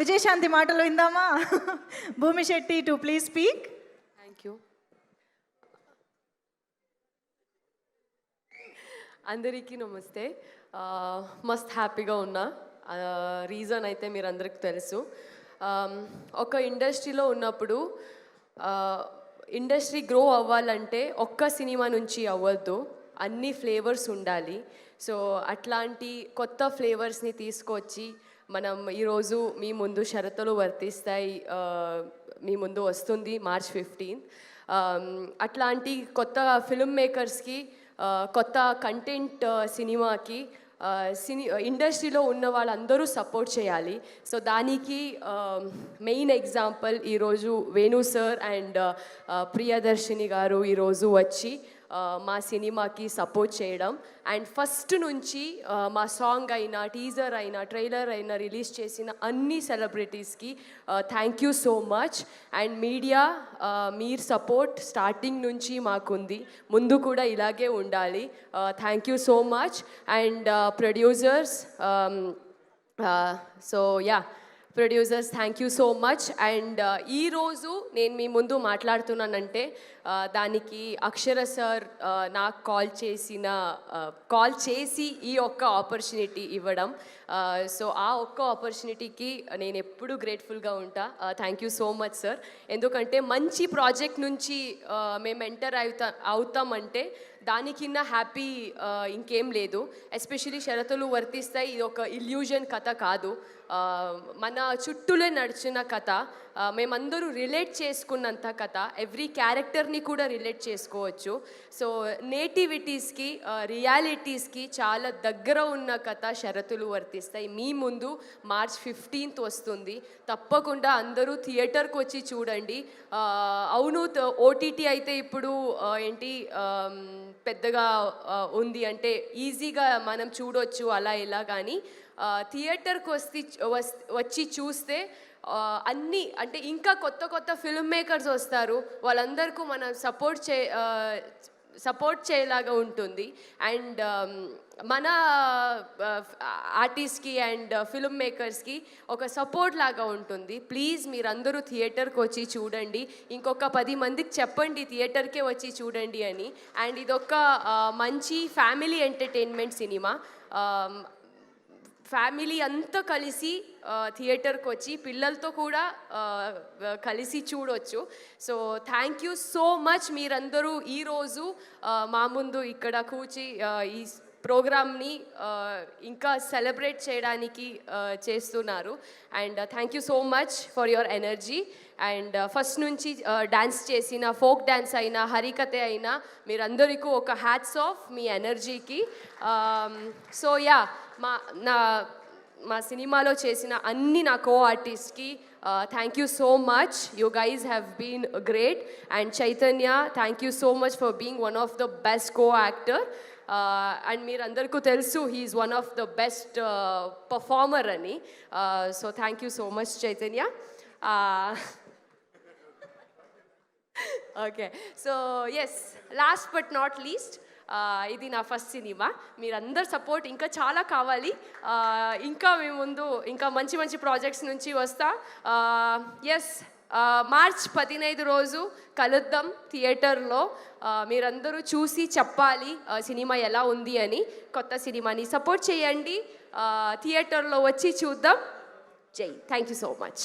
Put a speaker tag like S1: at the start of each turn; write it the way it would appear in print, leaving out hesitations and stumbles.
S1: విజయశాంతి మాటలు విందామా? భూమి Shetty to please speak.
S2: Thank you. అందరికీ నమస్తే. మస్త్ హ్యాపీగా ఉన్నా. రీజన్ అయితే మీరు అందరికి తెలుసు. ఒక ఇండస్ట్రీలో ఉన్నప్పుడు ఇండస్ట్రీ గ్రో అవ్వాలంటే ఒక్క సినిమా నుంచి అవ్వద్దు, అన్ని ఫ్లేవర్స్ ఉండాలి. సో అట్లాంటి కొత్త ఫ్లేవర్స్ని తీసుకొచ్చి మనం ఈరోజు మీ ముందు షరతులు వర్తిస్తాయి మీ ముందు వస్తుంది March 15. అట్లాంటి కొత్త ఫిల్మ్ మేకర్స్కి, కొత్త కంటెంట్ సినిమాకి ఇండస్ట్రీలో ఉన్న వాళ్ళందరూ సపోర్ట్ చేయాలి. సో దానికి మెయిన్ ఎగ్జాంపుల్ ఈరోజు వేణు సార్ అండ్ ప్రియదర్శిని గారు ఈరోజు వచ్చి మా సినిమాకి సపోర్ట్ చేయడం. అండ్ ఫస్ట్ నుంచి మా సాంగ్ అయినా, టీజర్ అయినా, ట్రైలర్ అయినా రిలీజ్ చేసిన అన్ని సెలబ్రిటీస్కి thank you so much. And media, మీరు సపోర్ట్ స్టార్టింగ్ నుంచి మాకుంది, ముందు కూడా ఇలాగే ఉండాలి. Thank you so much. And producers, so ya producers thank you so much. And ఈరోజు నేను మీ ముందు మాట్లాడుతున్నానంటే దానికి అక్షర సార్ నాకు కాల్ చేసి ఈ ఒక్క ఆపర్చునిటీ ఇవ్వడం. సో ఆ ఒక్క ఆపర్చునిటీకి నేను ఎప్పుడూ గ్రేట్ఫుల్గా ఉంటా. Thank you so much sir. ఎందుకంటే మంచి ప్రాజెక్ట్ నుంచి మేము ఎంటర్ అవుతామంటే దానికిన్న హ్యాపీ ఇంకేం లేదు. ఎస్పెషలీ షరతులు వర్తిస్తాయి ఇది ఒక ఇల్యూజన్ కథ కాదు, మన చుట్టూలే నడిచిన కథ, మేమందరూ రిలేట్ చేసుకున్నంత కథ. ఎవ్రీ క్యారెక్టర్ని కూడా రిలేట్ చేసుకోవచ్చు. సో నేటివిటీస్కి, రియాలిటీస్కి చాలా దగ్గర ఉన్న కథ షరతులు వర్తిస్తాయి. మీ ముందు March 15 వస్తుంది. తప్పకుండా అందరూ థియేటర్కి వచ్చి చూడండి. అవును, ఓటీటీ అయితే ఇప్పుడు ఏంటి పెద్దగా ఉంది అంటే ఈజీగా మనం చూడొచ్చు అలా ఇలా, కానీ థియేటర్కి వచ్చి చూస్తే అన్నీ అంటే ఇంకా కొత్త కొత్త ఫిల్మ్ మేకర్స్ వస్తారు, వాళ్ళందరికీ మనం సపోర్ట్ చేయలాగా ఉంటుంది. అండ్ మన ఆర్టిస్ట్కి అండ్ ఫిల్మ్ మేకర్స్కి ఒక సపోర్ట్ లాగా ఉంటుంది. ప్లీజ్ మీరందరూ థియేటర్కి వచ్చి చూడండి. ఇంకొక 10 మందికి చెప్పండి థియేటర్కే వచ్చి చూడండి అని. అండ్ ఇదొక మంచి ఫ్యామిలీ ఎంటర్టైన్మెంట్ సినిమా. ఫ్యామిలీ అంతా కలిసి థియేటర్కి వచ్చి పిల్లలతో కూడా కలిసి చూడొచ్చు. So thank you so much. మీరందరూ ఈరోజు మా ముందు ఇక్కడ కూర్చి ఈ ప్రోగ్రామ్ని ఇంకా సెలబ్రేట్ చేయడానికి చేస్తున్నారు. And thank you so much for your energy. And first నుంచి డ్యాన్స్ చేసిన ఫోక్ డ్యాన్స్ అయినా, హరికథ అయినా, మీరందరికీ ఒక హ్యాట్స్ ఆఫ్ మీ ఎనర్జీకి. సో యా, మా సినిమాలో చేసిన అన్ని నా కో ఆర్టిస్ట్కి thank you so much. You guys have been great. And Chaitanya, thank you so much for being one of the best co actor. And మీరందరికీ తెలుసు he's one of the best performer అని. So thank you so much Chaitanya. Okay, so yes, last but not least, ఇది నా first cinema. మీరందరు support ఇంకా చాలా కావాలి. ఇంకా మీ ముందు ఇంకా మంచి మంచి ప్రాజెక్ట్స్ నుంచి వస్తా. ఎస్, March 15 రోజు కలుద్దాం థియేటర్లో. మీరందరూ చూసి చెప్పాలి సినిమా ఎలా ఉంది అని. కొత్త సినిమాని సపోర్ట్ చేయండి, థియేటర్లో వచ్చి చూద్దాం. జై, థ్యాంక్ యూ సో మచ్.